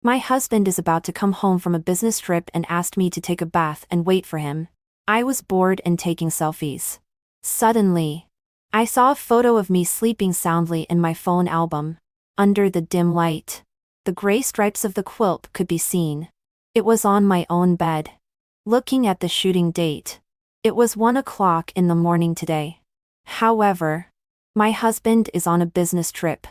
My husband is about to come home from a business trip and asked me to take a bath and wait for him. I was bored and taking selfies. Suddenly, I saw a photo of me sleeping soundly in my phone album. Under the dim light, the gray stripes of the quilt could be seen. It was on my own bed. Looking at the shooting date, it was 1 o'clock in the morning today. However, my husband is on a business trip.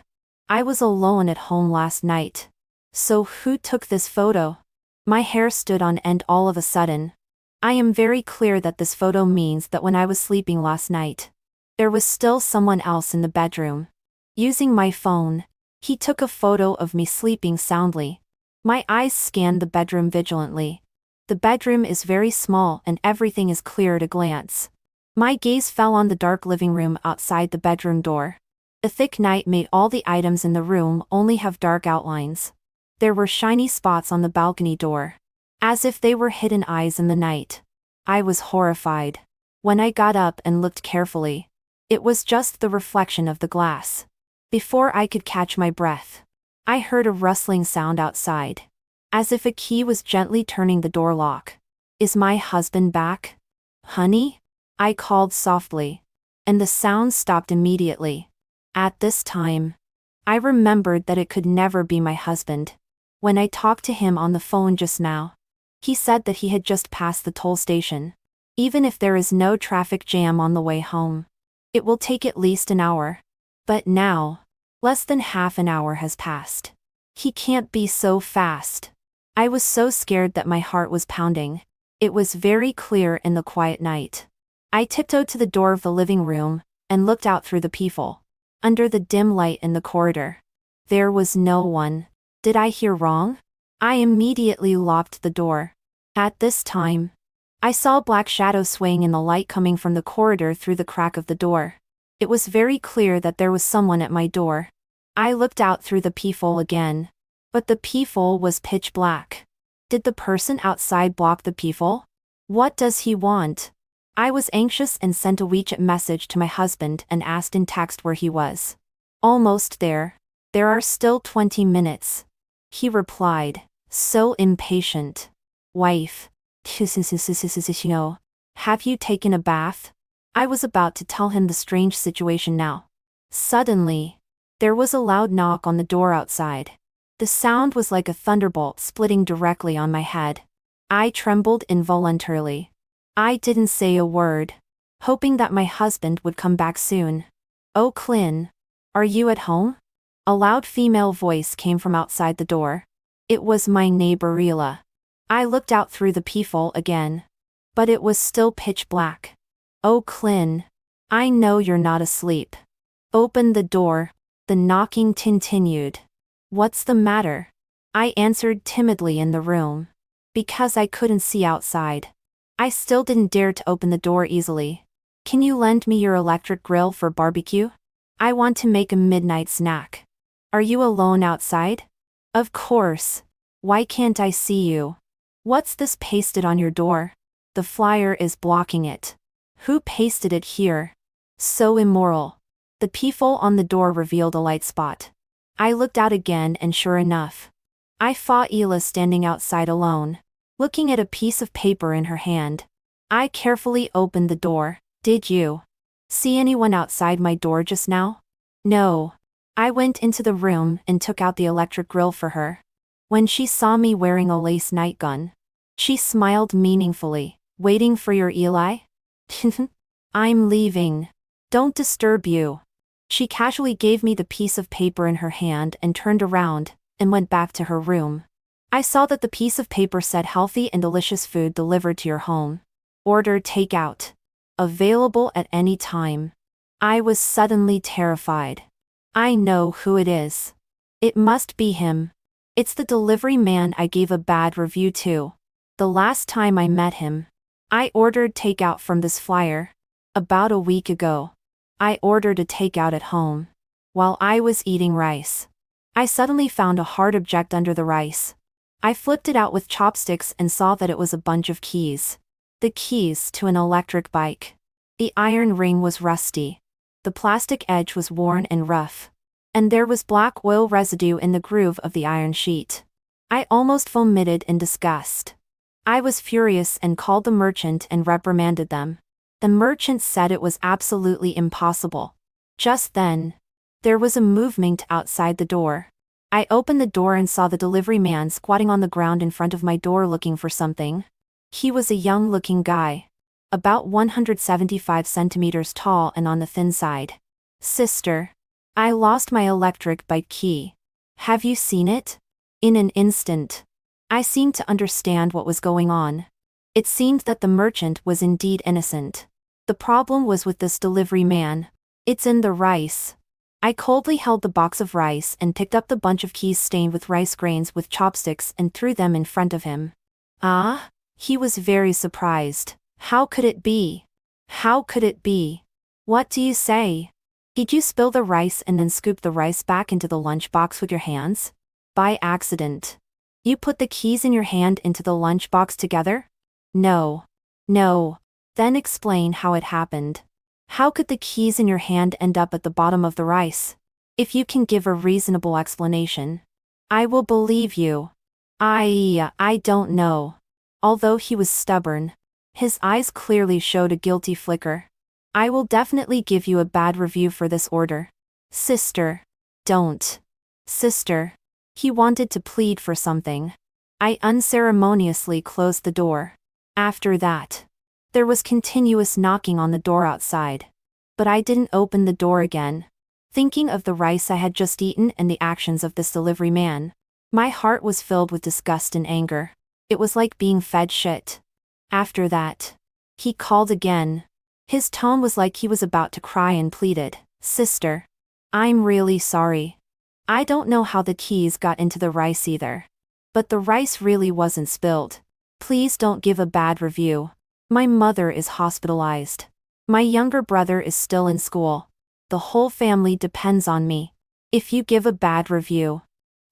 I was alone at home last night. So who took this photo? My hair stood on end all of a sudden. I am very clear that this photo means that when I was sleeping last night, there was still someone else in the bedroom. Using my phone, he took a photo of me sleeping soundly. My eyes scanned the bedroom vigilantly. The bedroom is very small and everything is clear at a glance. My gaze fell on the dark living room outside the bedroom door. A thick night made all the items in the room only have dark outlines. There were shiny spots on the balcony door, as if they were hidden eyes in the night. I was horrified. When I got up and looked carefully, it was just the reflection of the glass. Before I could catch my breath, I heard a rustling sound outside, as if a key was gently turning the door lock. Is my husband back? Honey? I called softly, and the sound stopped immediately. At this time, I remembered that it could never be my husband. When I talked to him on the phone just now, he said that he had just passed the toll station. Even if there is no traffic jam on the way home, it will take at least an hour. But now, less than half an hour has passed. He can't be so fast. I was so scared that my heart was pounding. It was very clear in the quiet night. I tiptoed to the door of the living room and looked out through the peephole. Under the dim light in the corridor, there was no one. Did I hear wrong? I immediately locked the door. At this time, I saw a black shadow swaying in the light coming from the corridor through the crack of the door. It was very clear that there was someone at my door. I looked out through the peephole again, but the peephole was pitch black. Did the person outside block the peephole? What does he want? I was anxious and sent a WeChat message to my husband and asked in text where he was. Almost there. There are still 20 minutes. He replied, so impatient. Wife. Have you taken a bath? I was about to tell him the strange situation now. Suddenly, there was a loud knock on the door outside. The sound was like a thunderbolt splitting directly on my head. I trembled involuntarily. I didn't say a word, hoping that my husband would come back soon. Oh, Clint, are you at home? A loud female voice came from outside the door. It was my neighbor Rila. I looked out through the peephole again, but it was still pitch black. Oh, Clint, I know you're not asleep. Open the door. The knocking continued. What's the matter? I answered timidly in the room. Because I couldn't see outside. I still didn't dare to open the door easily. Can you lend me your electric grill for barbecue? I want to make a midnight snack. Are you alone outside? Of course. Why can't I see you? What's this pasted on your door? The flyer is blocking it. Who pasted it here? So immoral. The peephole on the door revealed a light spot. I looked out again and sure enough, I saw Ela standing outside alone, looking at a piece of paper in her hand. I carefully opened the door. Did you see anyone outside my door just now? No. I went into the room and took out the electric grill for her. When she saw me wearing a lace nightgown, she smiled meaningfully. Waiting for your Eli? I'm leaving. Don't disturb you. She casually gave me the piece of paper in her hand and turned around and went back to her room. I saw that the piece of paper said healthy and delicious food delivered to your home. Order takeout. Available at any time. I was suddenly terrified. I know who it is. It must be him. It's the delivery man I gave a bad review to. The last time I met him, I ordered takeout from this flyer. About a week ago, I ordered a takeout at home. While I was eating rice, I suddenly found a hard object under the rice. I flipped it out with chopsticks and saw that it was a bunch of keys. The keys to an electric bike. The iron ring was rusty. The plastic edge was worn and rough. And there was black oil residue in the groove of the iron sheet. I almost vomited in disgust. I was furious and called the merchant and reprimanded them. The merchant said it was absolutely impossible. Just then, there was a movement outside the door. I opened the door and saw the delivery man squatting on the ground in front of my door looking for something. He was a young-looking guy, about 175 centimeters tall and on the thin side. "Sister, I lost my electric bike key. Have you seen it?" In an instant, I seemed to understand what was going on. It seemed that the merchant was indeed innocent. The problem was with this delivery man. "It's in the rice." I coldly held the box of rice and picked up the bunch of keys stained with rice grains with chopsticks and threw them in front of him. "Ah?" He was very surprised. "How could it be? How could it be? What do you say? Did you spill the rice and then scoop the rice back into the lunchbox with your hands? By accident. You put the keys in your hand into the lunchbox together?" "No. No." "Then explain how it happened. How could the keys in your hand end up at the bottom of the rice? If you can give a reasonable explanation, I will believe you." I don't know." Although he was stubborn, his eyes clearly showed a guilty flicker. "I will definitely give you a bad review for this order." "Sister. Don't." "Sister." He wanted to plead for something. I unceremoniously closed the door. After that, there was continuous knocking on the door outside. But I didn't open the door again. Thinking of the rice I had just eaten and the actions of this delivery man, my heart was filled with disgust and anger. It was like being fed shit. After that, he called again. His tone was like he was about to cry and pleaded, "Sister, I'm really sorry. I don't know how the keys got into the rice either. But the rice really wasn't spilled. Please don't give a bad review. My mother is hospitalized. My younger brother is still in school. The whole family depends on me. If you give a bad review,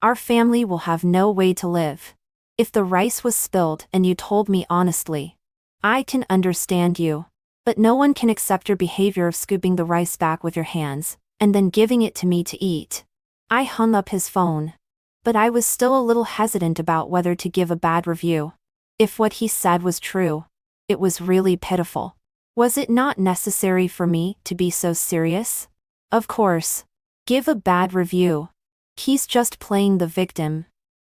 our family will have no way to live. If the rice was spilled and you told me honestly, I can understand you. But no one can accept your behavior of scooping the rice back with your hands, and then giving it to me to eat." I hung up his phone. But I was still a little hesitant about whether to give a bad review. If what he said was true, it was really pitiful. Was it not necessary for me to be so serious? Of course. Give a bad review. He's just playing the victim.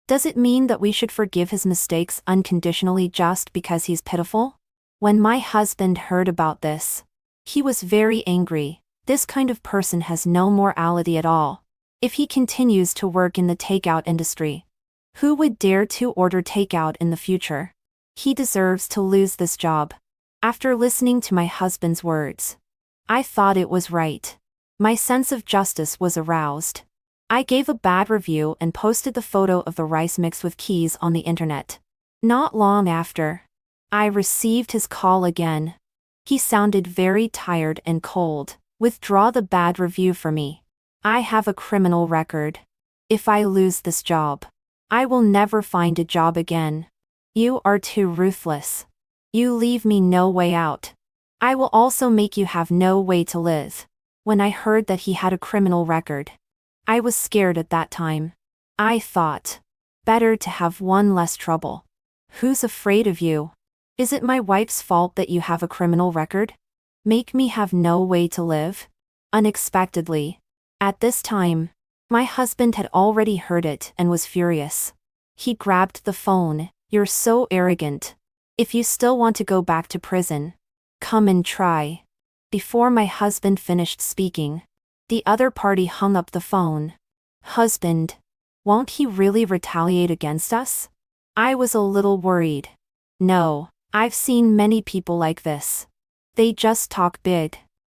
Does it mean that we should forgive his mistakes unconditionally just because he's pitiful? When my husband heard about this, he was very angry. This kind of person has no morality at all. If he continues to work in the takeout industry, who would dare to order takeout in the future? He deserves to lose this job. After listening to my husband's words, I thought it was right. My sense of justice was aroused. I gave a bad review and posted the photo of the rice mixed with keys on the internet. Not long after, I received his call again. He sounded very tired and cold. "Withdraw the bad review for me. I have a criminal record. If I lose this job, I will never find a job again. You are too ruthless. You leave me no way out. I will also make you have no way to live." When I heard that he had a criminal record, I was scared at that time. I thought, better to have one less trouble. Who's afraid of you? Is it my wife's fault that you have a criminal record? Make me have no way to live? Unexpectedly, at this time, my husband had already heard it and was furious. He grabbed the phone. "You're so arrogant. If you still want to go back to prison, come and try." Before my husband finished speaking, the other party hung up the phone. "Husband, won't he really retaliate against us?" I was a little worried. "No, I've seen many people like this. They just talk big.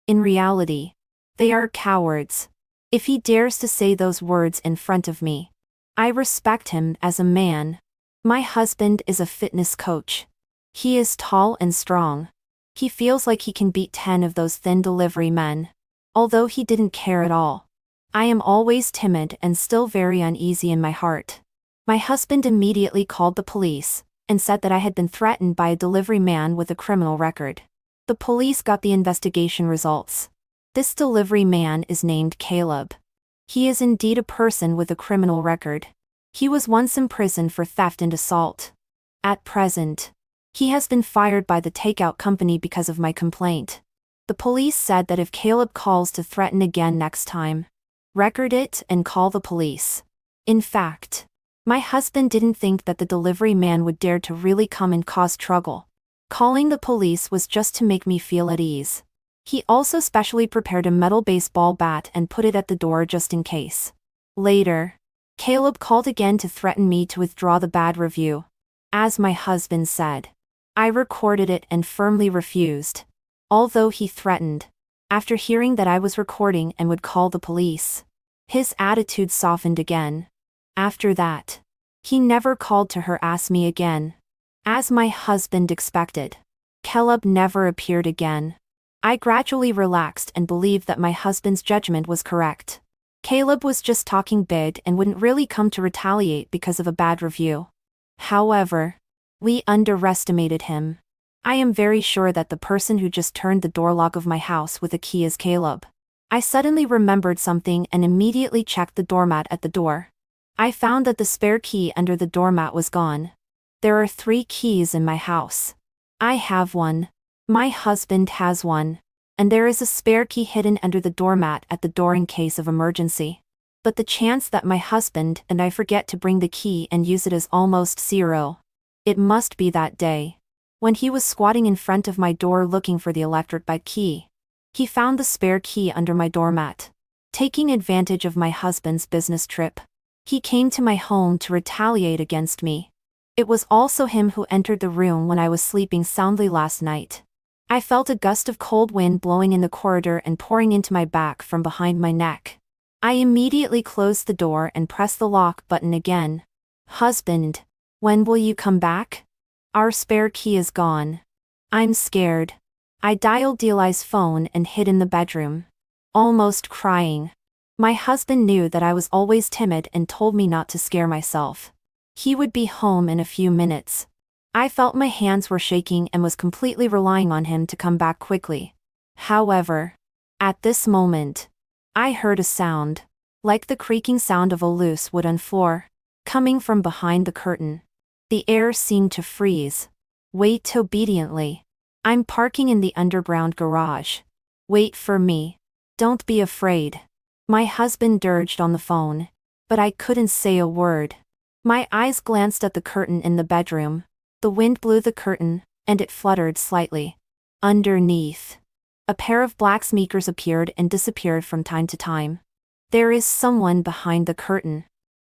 In reality, they are cowards. If he dares to say those words in front of me, I respect him as a man." My husband is a fitness coach. He is tall and strong. He feels like he can beat 10 of those thin delivery men. Although he didn't care at all. I am always timid and still very uneasy in my heart. My husband immediately called the police and said that I had been threatened by a delivery man with a criminal record. The police got the investigation results. This delivery man is named Caleb. He is indeed a person with a criminal record. He was once imprisoned for theft and assault. At present, he has been fired by the takeout company because of my complaint. The police said that if Caleb calls to threaten again next time, record it and call the police. In fact, my husband didn't think that the delivery man would dare to really come and cause trouble. Calling the police was just to make me feel at ease. He also specially prepared a metal baseball bat and put it at the door just in case. Later, Caleb called again to threaten me to withdraw the bad review. As my husband said, I recorded it and firmly refused. Although he threatened, after hearing that I was recording and would call the police, his attitude softened again. After that, he never called to harass me again. As my husband expected, Caleb never appeared again. I gradually relaxed and believed that my husband's judgment was correct. Caleb was just talking big and wouldn't really come to retaliate because of a bad review. However, we underestimated him. I am very sure that the person who just turned the door lock of my house with a key is Caleb. I suddenly remembered something and immediately checked the doormat at the door. I found that the spare key under the doormat was gone. There are 3 keys in my house. I have one. My husband has one. And there is a spare key hidden under the doormat at the door in case of emergency. But the chance that my husband and I forget to bring the key and use it is almost zero. It must be that day, when he was squatting in front of my door looking for the electric bike key. He found the spare key under my doormat. Taking advantage of my husband's business trip, he came to my home to retaliate against me. It was also him who entered the room when I was sleeping soundly last night. I felt a gust of cold wind blowing in the corridor and pouring into my back from behind my neck. I immediately closed the door and pressed the lock button again. Husband, when will you come back? Our spare key is gone. I'm scared. I dialed Eli's phone and hid in the bedroom, almost crying. My husband knew that I was always timid and told me not to scare myself. He would be home in a few minutes. I felt my hands were shaking and was completely relying on him to come back quickly. However, at this moment, I heard a sound, like the creaking sound of a loose wooden floor, coming from behind the curtain. The air seemed to freeze. Wait obediently. I'm parking in the underground garage. Wait for me. Don't be afraid. My husband urged on the phone, but I couldn't say a word. My eyes glanced at the curtain in the bedroom. The wind blew the curtain, and it fluttered slightly. Underneath, a pair of black sneakers appeared and disappeared from time to time. There is someone behind the curtain.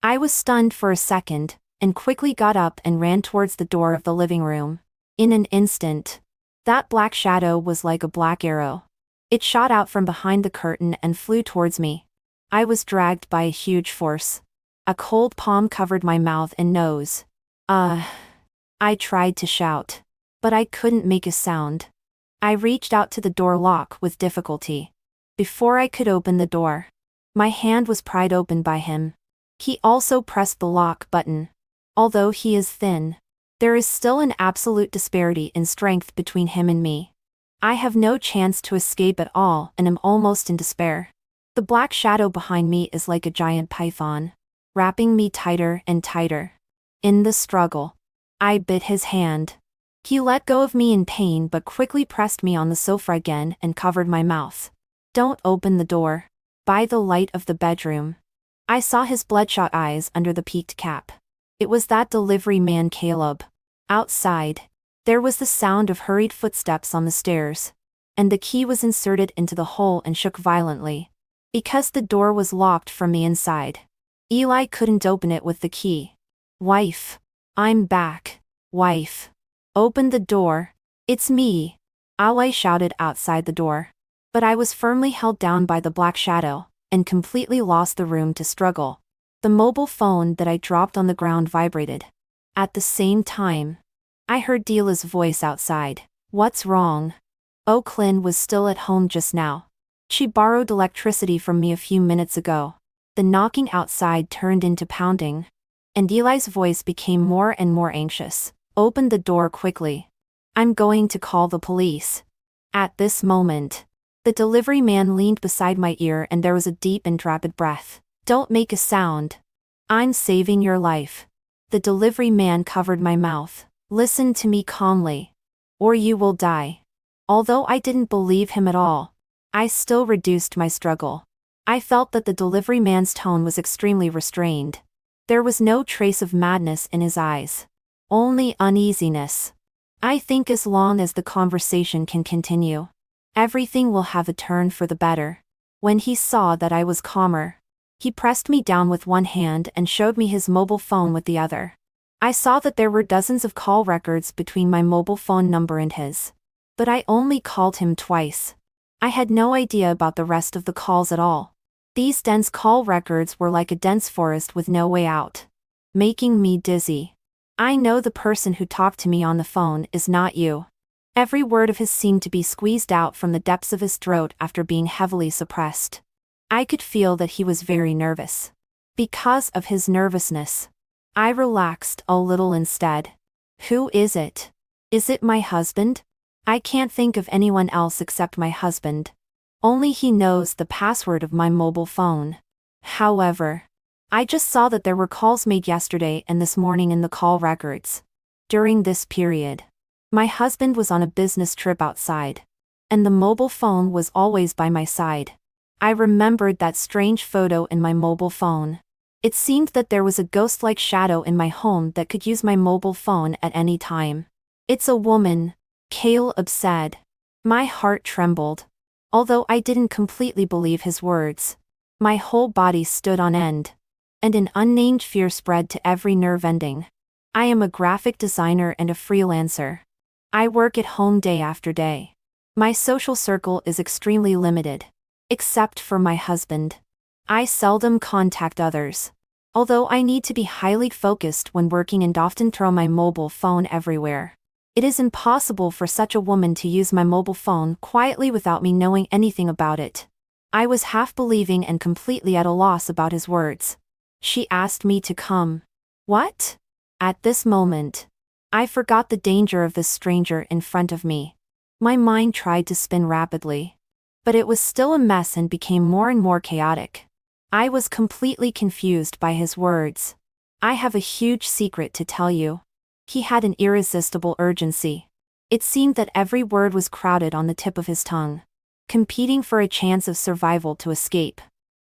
I was stunned for a second, and quickly got up and ran towards the door of the living room. In an instant, that black shadow was like a black arrow. It shot out from behind the curtain and flew towards me. I was dragged by a huge force. A cold palm covered my mouth and nose. I tried to shout, but I couldn't make a sound. I reached out to the door lock with difficulty. Before I could open the door, my hand was pried open by him. He also pressed the lock button. Although he is thin, there is still an absolute disparity in strength between him and me. I have no chance to escape at all and am almost in despair. The black shadow behind me is like a giant python, wrapping me tighter and tighter. In the struggle, I bit his hand. He let go of me in pain but quickly pressed me on the sofa again and covered my mouth. Don't open the door. By the light of the bedroom, I saw his bloodshot eyes under the peaked cap. It was that delivery man Caleb. Outside, there was the sound of hurried footsteps on the stairs, and the key was inserted into the hole and shook violently. Because the door was locked from the inside, Eli couldn't open it with the key. Wife. I'm back. Wife. Open the door. It's me. Eli shouted outside the door. But I was firmly held down by the black shadow, and completely lost the room to struggle. The mobile phone that I dropped on the ground vibrated. At the same time, I heard Delia's voice outside. What's wrong? Oaklyn was still at home just now. She borrowed electricity from me a few minutes ago. The knocking outside turned into pounding, and Eli's voice became more and more anxious. Open the door quickly. I'm going to call the police. At this moment, the delivery man leaned beside my ear and there was a deep and rapid breath. Don't make a sound. I'm saving your life. The delivery man covered my mouth. Listen to me calmly. Or you will die. Although I didn't believe him at all, I still reduced my struggle. I felt that the delivery man's tone was extremely restrained. There was no trace of madness in his eyes. Only uneasiness. I think as long as the conversation can continue, everything will have a turn for the better. When he saw that I was calmer, he pressed me down with one hand and showed me his mobile phone with the other. I saw that there were dozens of call records between my mobile phone number and his. But I only called him twice. I had no idea about the rest of the calls at all. These dense call records were like a dense forest with no way out, making me dizzy. I know the person who talked to me on the phone is not you. Every word of his seemed to be squeezed out from the depths of his throat after being heavily suppressed. I could feel that he was very nervous. Because of his nervousness, I relaxed a little instead. Who is it? Is it my husband? I can't think of anyone else except my husband. Only he knows the password of my mobile phone. However, I just saw that there were calls made yesterday and this morning in the call records. During this period, my husband was on a business trip outside, and the mobile phone was always by my side. I remembered that strange photo in my mobile phone. It seemed that there was a ghost-like shadow in my home that could use my mobile phone at any time. It's a woman, Caleb said. My heart trembled. Although I didn't completely believe his words, my whole body stood on end, and an unnamed fear spread to every nerve ending. I am a graphic designer and a freelancer. I work at home day after day. My social circle is extremely limited. Except for my husband. I seldom contact others. Although I need to be highly focused when working and often throw my mobile phone everywhere. It is impossible for such a woman to use my mobile phone quietly without me knowing anything about it. I was half believing and completely at a loss about his words. She asked me to come. What? At this moment, I forgot the danger of this stranger in front of me. My mind tried to spin rapidly. But it was still a mess and became more and more chaotic. I was completely confused by his words. I have a huge secret to tell you. He had an irresistible urgency. It seemed that every word was crowded on the tip of his tongue, competing for a chance of survival to escape.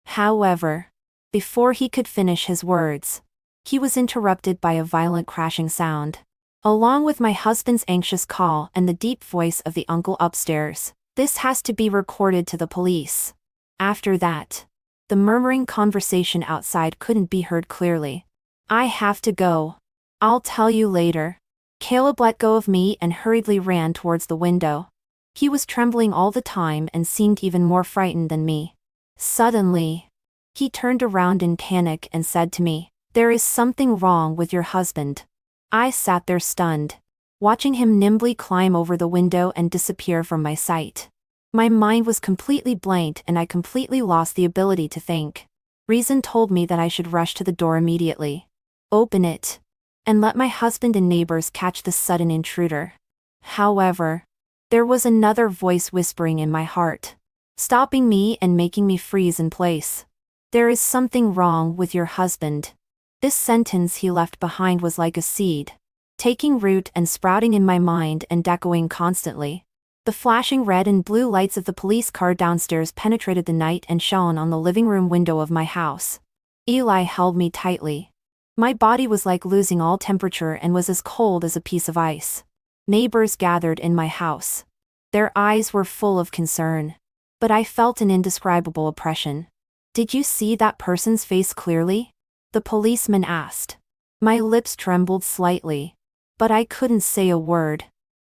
However, before he could finish his words, he was interrupted by a violent crashing sound. Along with my husband's anxious call and the deep voice of the uncle upstairs, "This has to be recorded to the police." After that, the murmuring conversation outside couldn't be heard clearly. I have to go. I'll tell you later. Caleb let go of me and hurriedly ran towards the window. He was trembling all the time and seemed even more frightened than me. Suddenly, he turned around in panic and said to me, "There is something wrong with your husband." I sat there stunned, watching him nimbly climb over the window and disappear from my sight. My mind was completely blanked and I completely lost the ability to think. Reason told me that I should rush to the door immediately, open it, and let my husband and neighbors catch the sudden intruder. However, there was another voice whispering in my heart, stopping me and making me freeze in place. "There is something wrong with your husband." This sentence he left behind was like a seed, taking root and sprouting in my mind and echoing constantly. The flashing red and blue lights of the police car downstairs penetrated the night and shone on the living room window of my house. Eli held me tightly. My body was like losing all temperature and was as cold as a piece of ice. Neighbors gathered in my house. Their eyes were full of concern. But I felt an indescribable oppression. "Did you see that person's face clearly?" the policeman asked. My lips trembled slightly, but I couldn't say a word.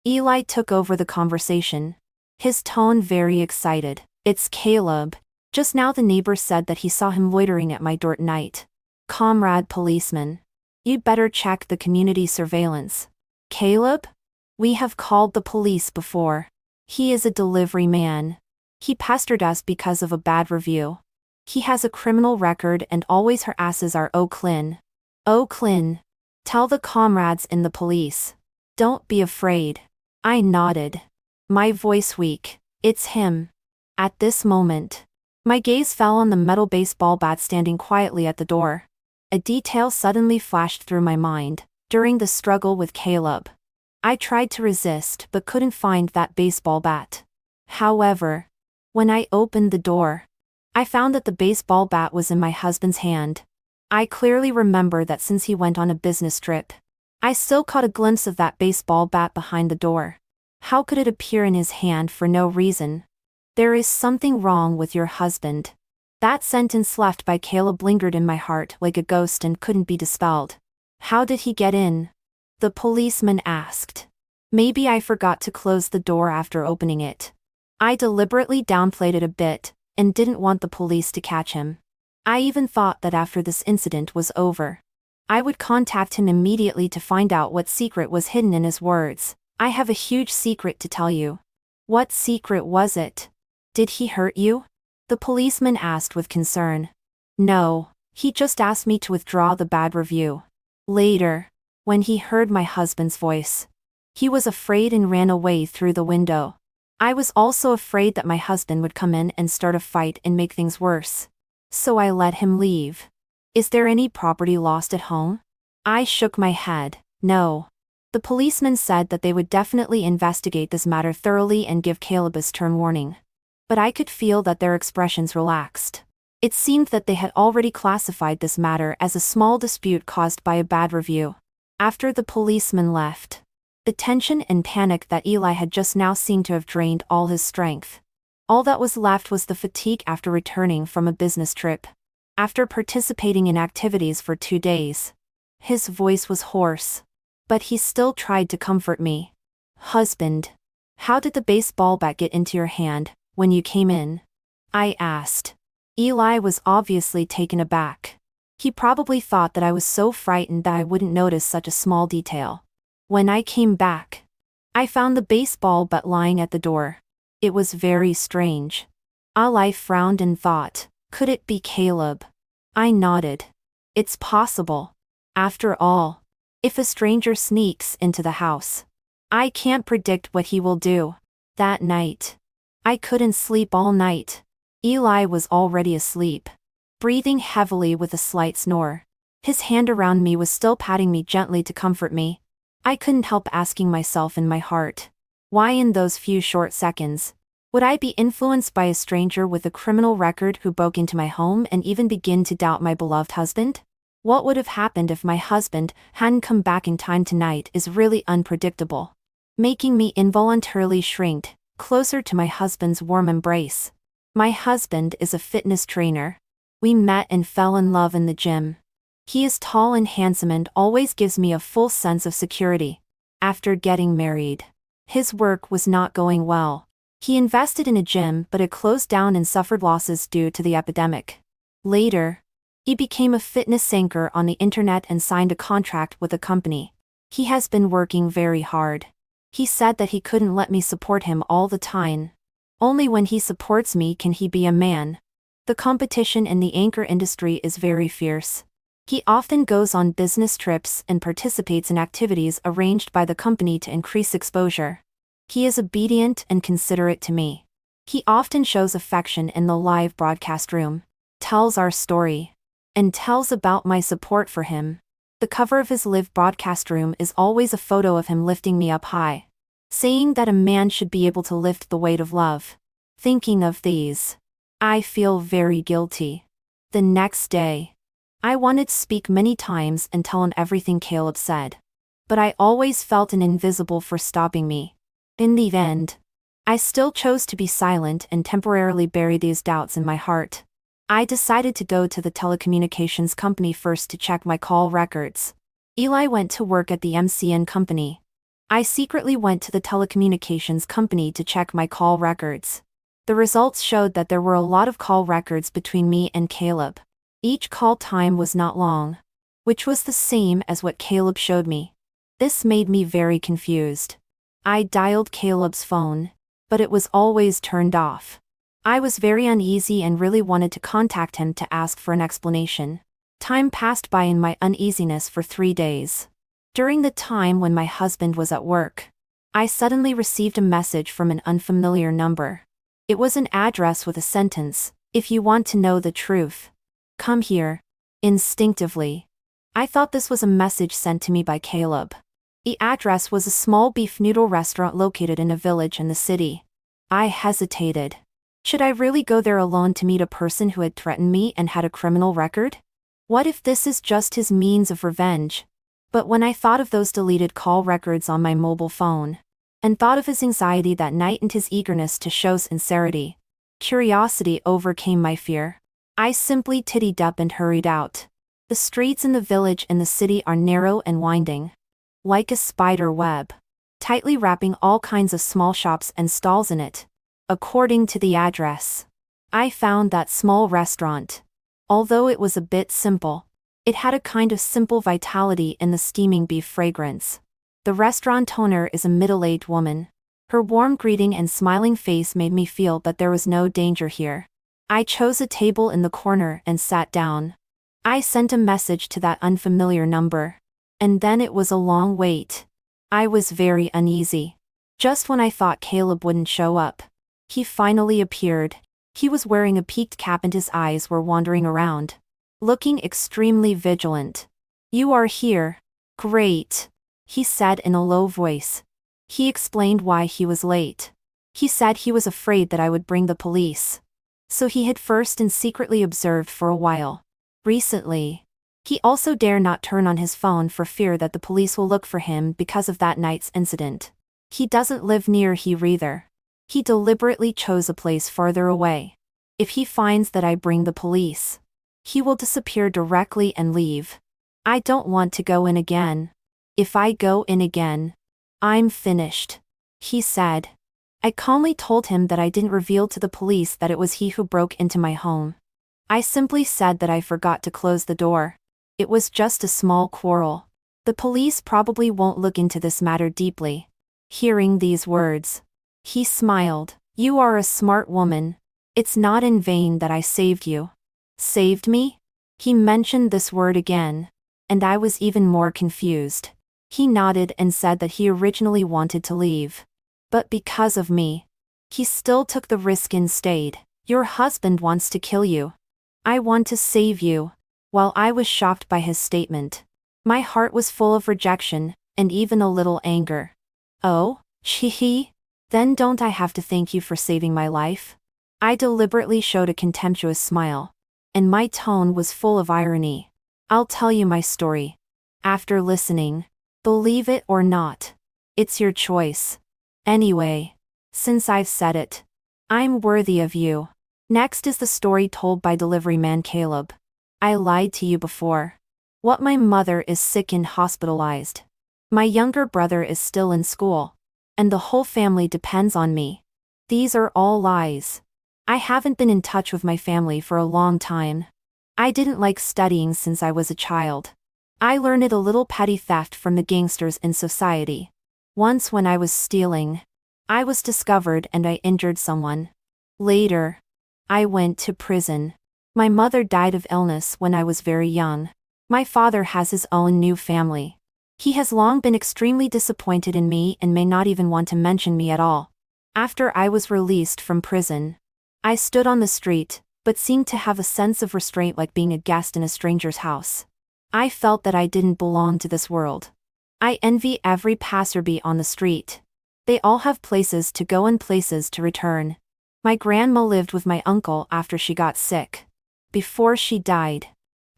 Eli took over the conversation, his tone very excited. "It's Caleb. Just now the neighbor said that he saw him loitering at my door at night. Comrade policeman, you'd better check the community surveillance." "Caleb? We have called the police before. He is a delivery man. He pestered us because of a bad review. He has a criminal record and always harasses our Oaklyn. Oaklyn. Tell the comrades in the police. Don't be afraid." I nodded, my voice weak. "It's him." At this moment, my gaze fell on the metal baseball bat standing quietly at the door. A detail suddenly flashed through my mind. During the struggle with Caleb, I tried to resist but couldn't find that baseball bat. However, when I opened the door, I found that the baseball bat was in my husband's hand. I clearly remember that since he went on a business trip, I still caught a glimpse of that baseball bat behind the door. How could it appear in his hand for no reason? There is something wrong with your husband. That sentence left by Caleb lingered in my heart like a ghost and couldn't be dispelled. How did he get in? The policeman asked. Maybe I forgot to close the door after opening it. I deliberately downplayed it a bit, and didn't want the police to catch him. I even thought that after this incident was over, I would contact him immediately to find out what secret was hidden in his words. I have a huge secret to tell you. What secret was it? Did he hurt you? The policeman asked with concern. No, he just asked me to withdraw the bad review. Later, when he heard my husband's voice, he was afraid and ran away through the window. I was also afraid that my husband would come in and start a fight and make things worse. So I let him leave. Is there any property lost at home? I shook my head. No. The policeman said that they would definitely investigate this matter thoroughly and give Caleb a stern warning. But I could feel that their expressions relaxed. It seemed that they had already classified this matter as a small dispute caused by a bad review. After the policeman left, the tension and panic that Eli had just now seemed to have drained all his strength. All that was left was the fatigue after returning from a business trip. After participating in activities for 2 days, his voice was hoarse. But he still tried to comfort me. Husband, how did the baseball bat get into your hand when you came in? I asked. Eli was obviously taken aback. He probably thought that I was so frightened that I wouldn't notice such a small detail. When I came back, I found the baseball bat lying at the door. It was very strange. Eli frowned and thought, could it be Caleb? I nodded. It's possible. After all, if a stranger sneaks into the house, I can't predict what he will do. That night, I couldn't sleep all night. Eli was already asleep, breathing heavily with a slight snore. His hand around me was still patting me gently to comfort me. I couldn't help asking myself in my heart, why in those few short seconds would I be influenced by a stranger with a criminal record who broke into my home and even begin to doubt my beloved husband? What would have happened if my husband hadn't come back in time tonight is really unpredictable, making me involuntarily shrink closer to my husband's warm embrace. My husband is a fitness trainer. We met and fell in love in the gym. He is tall and handsome and always gives me a full sense of security. After getting married, his work was not going well. He invested in a gym but it closed down and suffered losses due to the epidemic. Later, he became a fitness anchor on the internet and signed a contract with a company. He has been working very hard. He said that he couldn't let me support him all the time. Only when he supports me can he be a man. The competition in the anchor industry is very fierce. He often goes on business trips and participates in activities arranged by the company to increase exposure. He is obedient and considerate to me. He often shows affection in the live broadcast room, tells our story, and tells about my support for him. The cover of his live broadcast room is always a photo of him lifting me up high, saying that a man should be able to lift the weight of love. Thinking of these, I feel very guilty. The next day, I wanted to speak many times and tell him everything Caleb said, but I always felt an invisible force stopping me. In the end, I still chose to be silent and temporarily bury these doubts in my heart. I decided to go to the telecommunications company first to check my call records. Eli went to work at the MCN company. I secretly went to the telecommunications company to check my call records. The results showed that there were a lot of call records between me and Caleb. Each call time was not long, which was the same as what Caleb showed me. This made me very confused. I dialed Caleb's phone, but it was always turned off. I was very uneasy and really wanted to contact him to ask for an explanation. Time passed by in my uneasiness for 3 days. During the time when my husband was at work, I suddenly received a message from an unfamiliar number. It was an address with a sentence, "If you want to know the truth, come here." Instinctively, I thought this was a message sent to me by Caleb. The address was a small beef noodle restaurant located in a village in the city. I hesitated. Should I really go there alone to meet a person who had threatened me and had a criminal record? What if this is just his means of revenge? But when I thought of those deleted call records on my mobile phone, and thought of his anxiety that night and his eagerness to show sincerity, curiosity overcame my fear. I simply tittied up and hurried out. The streets in the village and the city are narrow and winding, like a spider web, tightly wrapping all kinds of small shops and stalls in it. According to the address, I found that small restaurant. Although it was a bit simple, it had a kind of simple vitality in the steaming beef fragrance. The restaurant owner is a middle-aged woman. Her warm greeting and smiling face made me feel that there was no danger here. I chose a table in the corner and sat down. I sent a message to that unfamiliar number. And then it was a long wait. I was very uneasy. Just when I thought Caleb wouldn't show up, he finally appeared. He was wearing a peaked cap and his eyes were wandering around, looking extremely vigilant. "You are here. Great," he said in a low voice. He explained why he was late. He said he was afraid that I would bring the police. So he had first and secretly observed for a while. Recently, he also dare not turn on his phone for fear that the police will look for him because of that night's incident. He doesn't live near here either. He deliberately chose a place farther away. If he finds that I bring the police, he will disappear directly and leave. I don't want to go in again. If I go in again, I'm finished, he said. I calmly told him that I didn't reveal to the police that it was he who broke into my home. I simply said that I forgot to close the door. It was just a small quarrel. The police probably won't look into this matter deeply. Hearing these words, he smiled. "You are a smart woman. It's not in vain that I saved you." Saved me? He mentioned this word again, and I was even more confused. He nodded and said that he originally wanted to leave. But because of me, he still took the risk and stayed. "Your husband wants to kill you. I want to save you." While I was shocked by his statement, my heart was full of rejection, and even a little anger. "Oh, he? Then don't I have to thank you for saving my life?" I deliberately showed a contemptuous smile, and my tone was full of irony. "I'll tell you my story. After listening, believe it or not. It's your choice. Anyway, since I've said it, I'm worthy of you." Next is the story told by delivery man Caleb. I lied to you before. What, my mother is sick and hospitalized. My younger brother is still in school. And the whole family depends on me. These are all lies. I haven't been in touch with my family for a long time. I didn't like studying since I was a child. I learned a little petty theft from the gangsters in society. Once when I was stealing, I was discovered and I injured someone. Later, I went to prison. My mother died of illness when I was very young. My father has his own new family. He has long been extremely disappointed in me and may not even want to mention me at all. After I was released from prison, I stood on the street, but seemed to have a sense of restraint like being a guest in a stranger's house. I felt that I didn't belong to this world. I envy every passerby on the street. They all have places to go and places to return. My grandma lived with my uncle after she got sick. Before she died,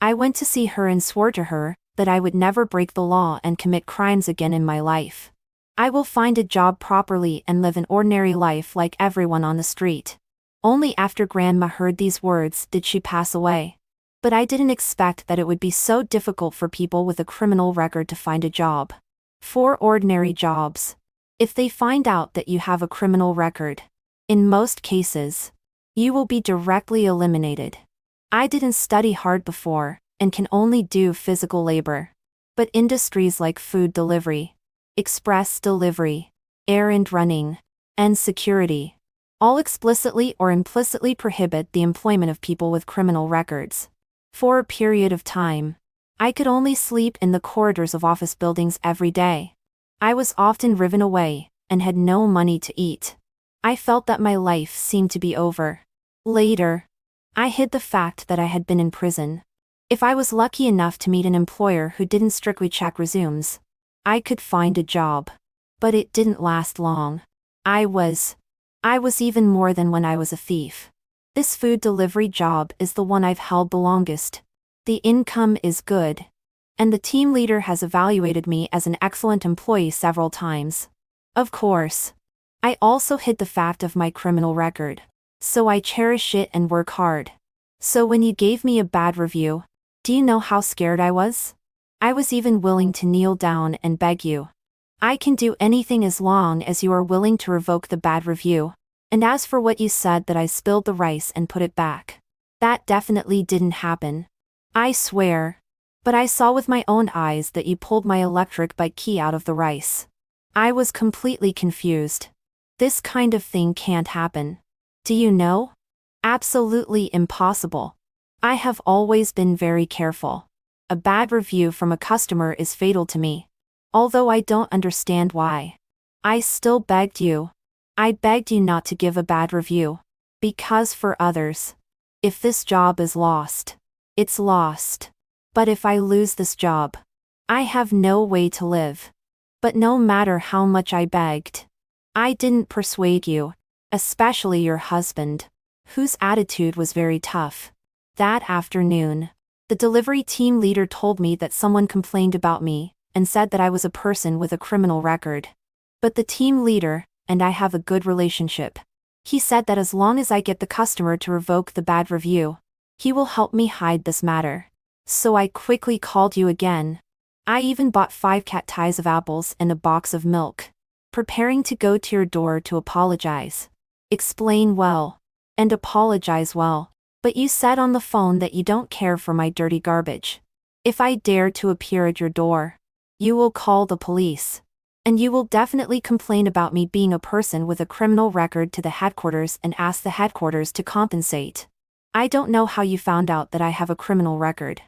I went to see her and swore to her that I would never break the law and commit crimes again in my life. I will find a job properly and live an ordinary life like everyone on the street. Only after Grandma heard these words did she pass away. But I didn't expect that it would be so difficult for people with a criminal record to find a job. For ordinary jobs, if they find out that you have a criminal record, in most cases, you will be directly eliminated. I didn't study hard before, and can only do physical labor. But industries like food delivery, express delivery, errand running, and security, all explicitly or implicitly prohibit the employment of people with criminal records. For a period of time, I could only sleep in the corridors of office buildings every day. I was often driven away, and had no money to eat. I felt that my life seemed to be over. Later, I hid the fact that I had been in prison. If I was lucky enough to meet an employer who didn't strictly check resumes, I could find a job. But it didn't last long. I was even more than when I was a thief. This food delivery job is the one I've held the longest. The income is good. And the team leader has evaluated me as an excellent employee several times. Of course, I also hid the fact of my criminal record. So I cherish it and work hard. So when you gave me a bad review, do you know how scared I was? I was even willing to kneel down and beg you. I can do anything as long as you are willing to revoke the bad review. And as for what you said that I spilled the rice and put it back, that definitely didn't happen. I swear. But I saw with my own eyes that you pulled my electric bike key out of the rice. I was completely confused. This kind of thing can't happen. Do you know? Absolutely impossible. I have always been very careful. A bad review from a customer is fatal to me. Although I don't understand why. I still begged you. I begged you not to give a bad review. Because for others, if this job is lost, it's lost. But if I lose this job, I have no way to live. But no matter how much I begged, I didn't persuade you, especially your husband, whose attitude was very tough. That afternoon, the delivery team leader told me that someone complained about me and said that I was a person with a criminal record. But the team leader and I have a good relationship. He said that as long as I get the customer to revoke the bad review, he will help me hide this matter. So I quickly called you again. I even bought 5 cat ties of apples and a box of milk, preparing to go to your door to apologize. Explain well. And apologize well. But you said on the phone that you don't care for my dirty garbage. If I dare to appear at your door, you will call the police. And you will definitely complain about me being a person with a criminal record to the headquarters and ask the headquarters to compensate. I don't know how you found out that I have a criminal record.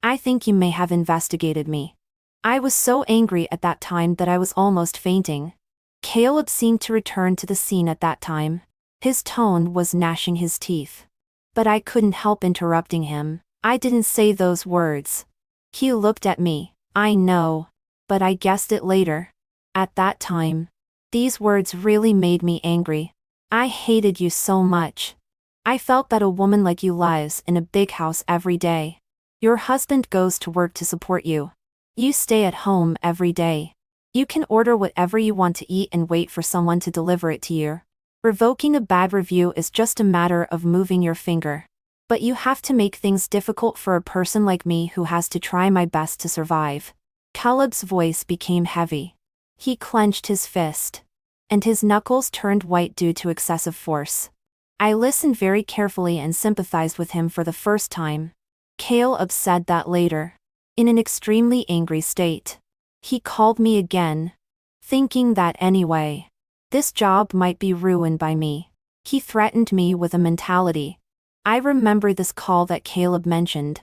I think you may have investigated me. I was so angry at that time that I was almost fainting. Caleb seemed to return to the scene at that time. His tone was gnashing his teeth. But I couldn't help interrupting him. I didn't say those words. He looked at me. I know. But I guessed it later. At that time, these words really made me angry. I hated you so much. I felt that a woman like you lives in a big house every day. Your husband goes to work to support you. You stay at home every day. You can order whatever you want to eat and wait for someone to deliver it to you. Revoking a bad review is just a matter of moving your finger. But you have to make things difficult for a person like me who has to try my best to survive. Caleb's voice became heavy. He clenched his fist. And his knuckles turned white due to excessive force. I listened very carefully and sympathized with him for the first time. Caleb said that later. In an extremely angry state. He called me again. Thinking that anyway, this job might be ruined by me. He threatened me with a mentality. I remember this call that Caleb mentioned.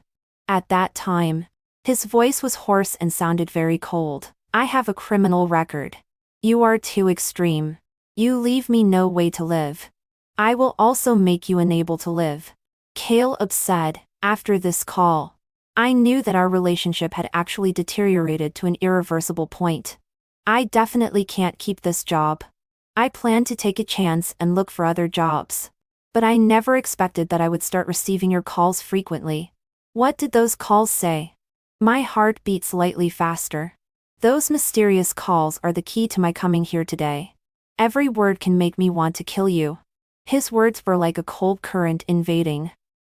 At that time, his voice was hoarse and sounded very cold. I have a criminal record. You are too extreme. You leave me no way to live. I will also make you unable to live. Caleb said, after this call. I knew that our relationship had actually deteriorated to an irreversible point. I definitely can't keep this job. I planned to take a chance and look for other jobs. But I never expected that I would start receiving your calls frequently. What did those calls say? My heart beat slightly faster. Those mysterious calls are the key to my coming here today. Every word can make me want to kill you. His words were like a cold current invading,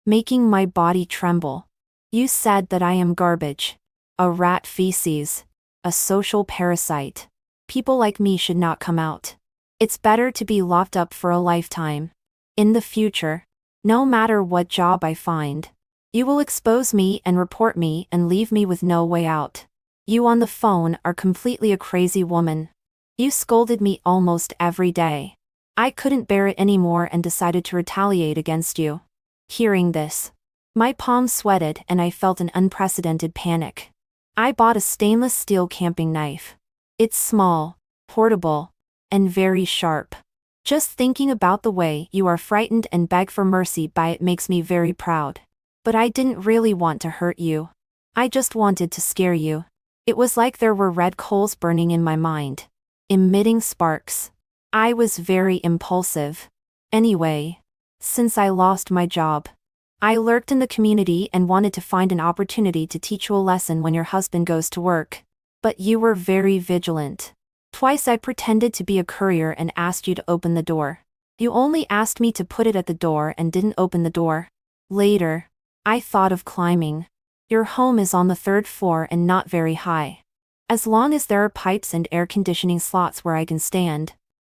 making my body tremble. You said that I am garbage. A rat feces. A social parasite. People like me should not come out. It's better to be locked up for a lifetime. In the future, no matter what job I find, you will expose me and report me and leave me with no way out. You on the phone are completely a crazy woman. You scolded me almost every day. I couldn't bear it anymore and decided to retaliate against you. Hearing this, my palms sweated and I felt an unprecedented panic. I bought a stainless steel camping knife. It's small, portable, and very sharp. Just thinking about the way you are frightened and beg for mercy by it makes me very proud. But I didn't really want to hurt you. I just wanted to scare you. It was like there were red coals burning in my mind, emitting sparks. I was very impulsive. Anyway, since I lost my job, I lurked in the community and wanted to find an opportunity to teach you a lesson when your husband goes to work. But you were very vigilant. Twice I pretended to be a courier and asked you to open the door. You only asked me to put it at the door and didn't open the door. Later, I thought of climbing. Your home is on the 3rd floor and not very high. As long as there are pipes and air conditioning slots where I can stand,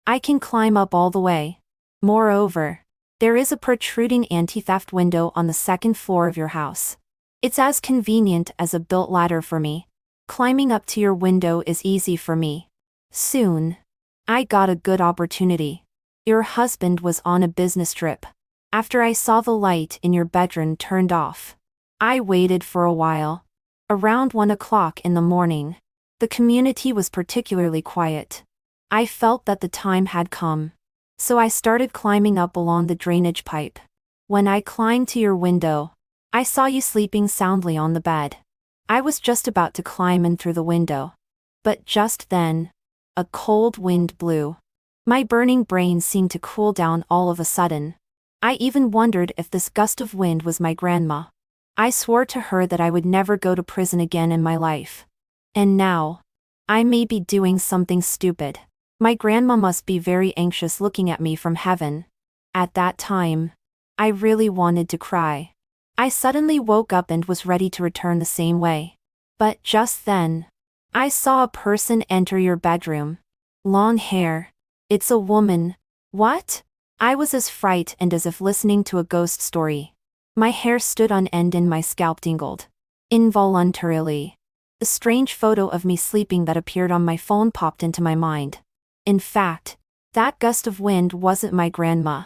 I can climb up all the way. Moreover, there is a protruding anti-theft window on the 2nd floor of your house. It's as convenient as a built ladder for me. Climbing up to your window is easy for me. Soon, I got a good opportunity. Your husband was on a business trip. After I saw the light in your bedroom turned off, I waited for a while. Around 1 o'clock in the morning, the community was particularly quiet. I felt that the time had come. So I started climbing up along the drainage pipe. When I climbed to your window, I saw you sleeping soundly on the bed. I was just about to climb in through the window. But just then, a cold wind blew. My burning brain seemed to cool down all of a sudden. I even wondered if this gust of wind was my grandma. I swore to her that I would never go to prison again in my life. And now, I may be doing something stupid. My grandma must be very anxious looking at me from heaven. At that time, I really wanted to cry. I suddenly woke up and was ready to return the same way. But just then, I saw a person enter your bedroom. Long hair. It's a woman. What? I was as frightened as if listening to a ghost story. My hair stood on end and my scalp tingled. Involuntarily, a strange photo of me sleeping that appeared on my phone popped into my mind. In fact, that gust of wind wasn't my grandma.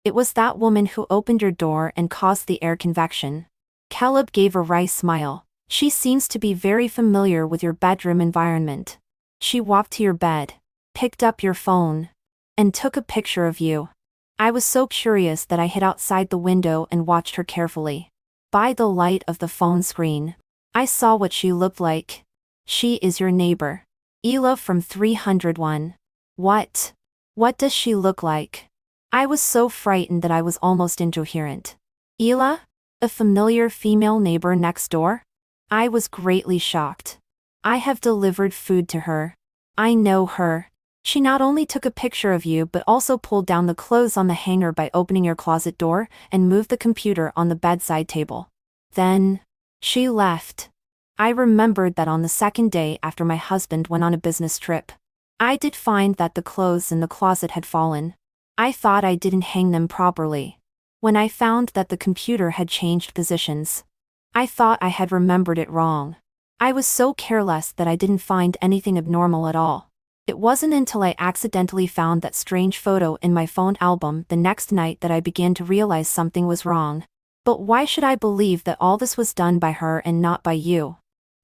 It was that woman who opened your door and caused the air convection. Caleb gave a wry smile. She seems to be very familiar with your bedroom environment. She walked to your bed, picked up your phone, and took a picture of you. I was so curious that I hid outside the window and watched her carefully. By the light of the phone screen, I saw what she looked like. She is your neighbor, Ela from 301. What? What does she look like? I was so frightened that I was almost incoherent. Ela? A familiar female neighbor next door? I was greatly shocked. I have delivered food to her. I know her. She not only took a picture of you but also pulled down the clothes on the hanger by opening your closet door and moved the computer on the bedside table. Then, she left. I remembered that on the 2nd day after my husband went on a business trip, I did find that the clothes in the closet had fallen. I thought I didn't hang them properly. When I found that the computer had changed positions, I thought I had remembered it wrong. I was so careless that I didn't find anything abnormal at all. It wasn't until I accidentally found that strange photo in my phone album the next night that I began to realize something was wrong. But why should I believe that all this was done by her and not by you?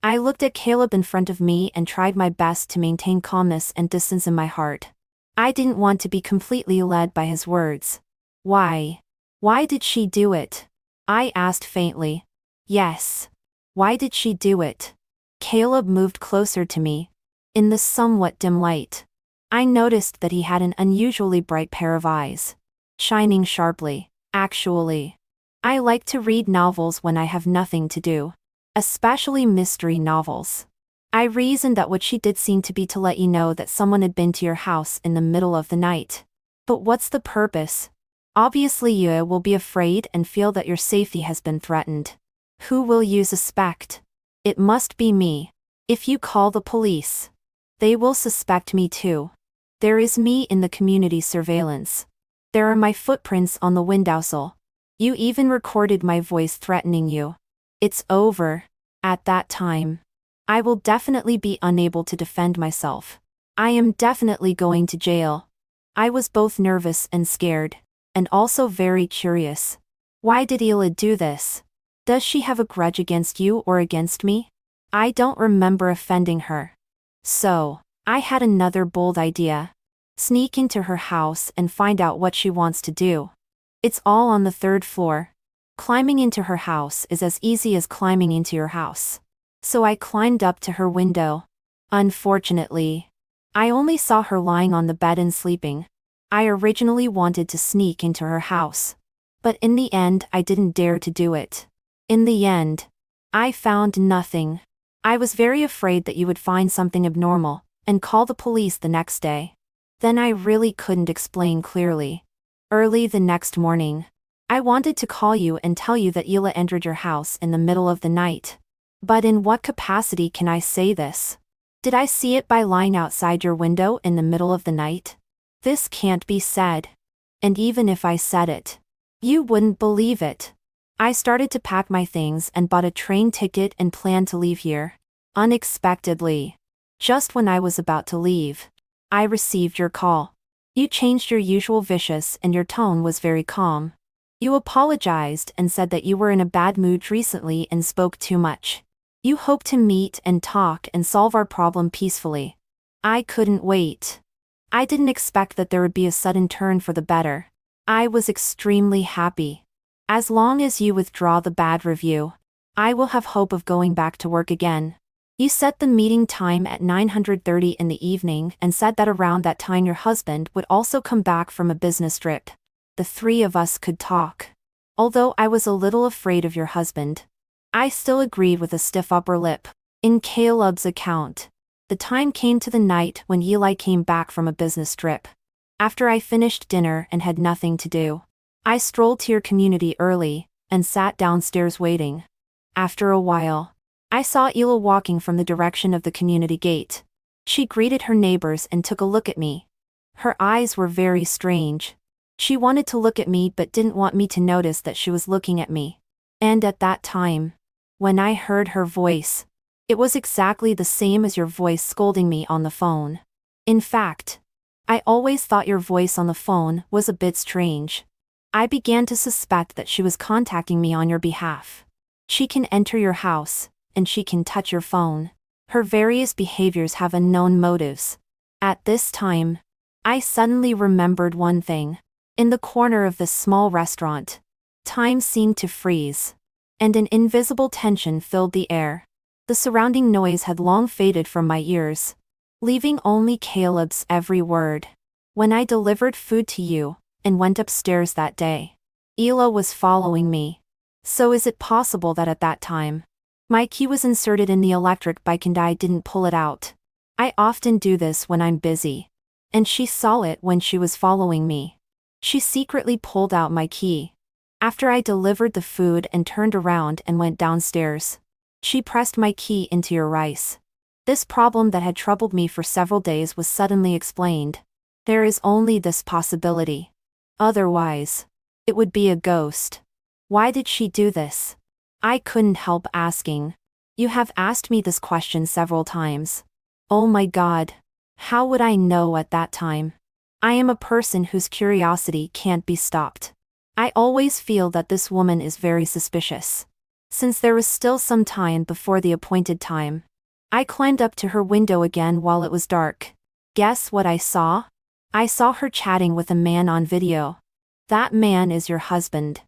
I looked at Caleb in front of me and tried my best to maintain calmness and distance in my heart. I didn't want to be completely led by his words. Why? Why did she do it? I asked faintly. Yes. Why did she do it? Caleb moved closer to me. In the somewhat dim light, I noticed that he had an unusually bright pair of eyes, shining sharply. Actually, I like to read novels when I have nothing to do, especially mystery novels. I reasoned that what she did seemed to be to let you know that someone had been to your house in the middle of the night. But what's the purpose? Obviously you will be afraid and feel that your safety has been threatened. Who will you suspect? It must be me. If you call the police, they will suspect me too. There is me in the community surveillance. There are my footprints on the windowsill. You even recorded my voice threatening you. It's over. At that time, I will definitely be unable to defend myself. I am definitely going to jail. I was both nervous and scared, and also very curious. Why did Ela do this? Does she have a grudge against you or against me? I don't remember offending her. So, I had another bold idea. Sneak into her house and find out what she wants to do. It's all on the 3rd floor. Climbing into her house is as easy as climbing into your house. So I climbed up to her window. Unfortunately, I only saw her lying on the bed and sleeping. I originally wanted to sneak into her house. But in the end, I didn't dare to do it. In the end, I found nothing. I was very afraid that you would find something abnormal and call the police the next day. Then I really couldn't explain clearly. Early the next morning, I wanted to call you and tell you that Hila entered your house in the middle of the night. But in what capacity can I say this? Did I see it by lying outside your window in the middle of the night? This can't be said. And even if I said it, you wouldn't believe it. I started to pack my things and bought a train ticket and planned to leave here. Unexpectedly, just when I was about to leave, I received your call. You changed your usual vicious and your tone was very calm. You apologized and said that you were in a bad mood recently and spoke too much. You hoped to meet and talk and solve our problem peacefully. I couldn't wait. I didn't expect that there would be a sudden turn for the better. I was extremely happy. As long as you withdraw the bad review, I will have hope of going back to work again. You set the meeting time at 9:30 in the evening and said that around that time your husband would also come back from a business trip. The three of us could talk. Although I was a little afraid of your husband, I still agreed with a stiff upper lip. In Caleb's account, the time came to the night when Eli came back from a business trip. After I finished dinner and had nothing to do, I strolled to your community early and sat downstairs waiting. After a while, I saw Hila walking from the direction of the community gate. She greeted her neighbors and took a look at me. Her eyes were very strange. She wanted to look at me but didn't want me to notice that she was looking at me. And at that time, when I heard her voice, it was exactly the same as your voice scolding me on the phone. In fact, I always thought your voice on the phone was a bit strange. I began to suspect that she was contacting me on your behalf. She can enter your house, and she can touch your phone. Her various behaviors have unknown motives. At this time, I suddenly remembered one thing. In the corner of this small restaurant, time seemed to freeze, and an invisible tension filled the air. The surrounding noise had long faded from my ears, leaving only Caleb's every word. When I delivered food to you and went upstairs that day, Hila was following me. So is it possible that at that time, my key was inserted in the electric bike and I didn't pull it out? I often do this when I'm busy. And she saw it when she was following me. She secretly pulled out my key. After I delivered the food and turned around and went downstairs, she pressed my key into your rice. This problem that had troubled me for several days was suddenly explained. There is only this possibility. Otherwise, it would be a ghost. Why did she do this? I couldn't help asking. You have asked me this question several times. Oh my God. How would I know at that time? I am a person whose curiosity can't be stopped. I always feel that this woman is very suspicious. Since there was still some time before the appointed time, I climbed up to her window again while it was dark. Guess what I saw? I saw her chatting with a man on video. That man is your husband.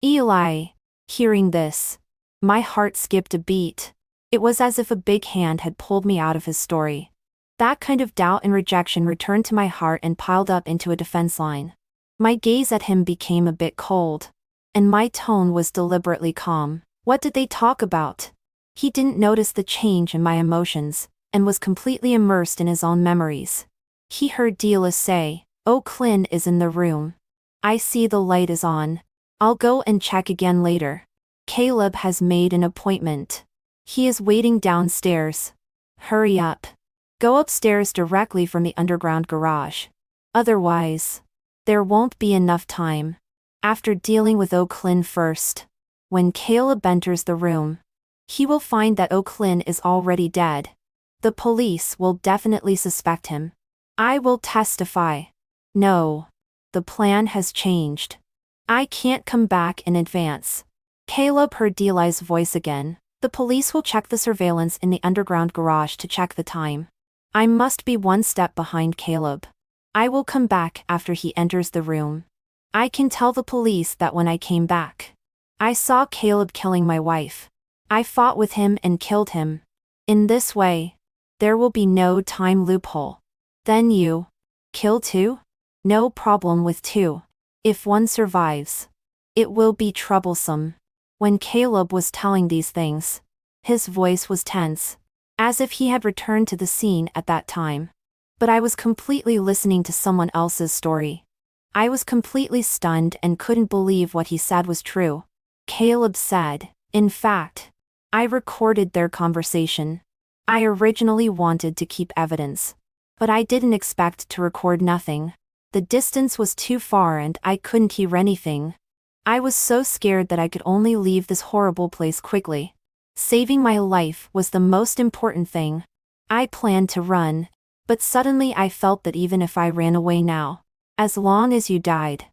Eli. Hearing this, my heart skipped a beat. It was as if a big hand had pulled me out of his story. That kind of doubt and rejection returned to my heart and piled up into a defense line. My gaze at him became a bit cold, and my tone was deliberately calm. What did they talk about? He didn't notice the change in my emotions, and was completely immersed in his own memories. He heard Hila say, "Oh, Clint is in the room. I see the light is on. I'll go and check again later. Caleb has made an appointment. He is waiting downstairs. Hurry up. Go upstairs directly from the underground garage. Otherwise, there won't be enough time." After dealing with O'Clynn first, when Caleb enters the room, he will find that O'Clynn is already dead. The police will definitely suspect him. I will testify. No. The plan has changed. I can't come back in advance. Caleb heard Eli's voice again. The police will check the surveillance in the underground garage to check the time. I must be one step behind Caleb. I will come back after he enters the room. I can tell the police that when I came back, I saw Caleb killing my wife. I fought with him and killed him. In this way, there will be no time loophole. Then you kill two? No problem with two. If one survives, it will be troublesome. When Caleb was telling these things, his voice was tense, as if he had returned to the scene at that time. But I was completely listening to someone else's story. I was completely stunned and couldn't believe what he said was true. Caleb said, "In fact, I recorded their conversation. I originally wanted to keep evidence, but I didn't expect to record nothing. The distance was too far and I couldn't hear anything. I was so scared that I could only leave this horrible place quickly. Saving my life was the most important thing. I planned to run, but suddenly I felt that even if I ran away now, as long as you died,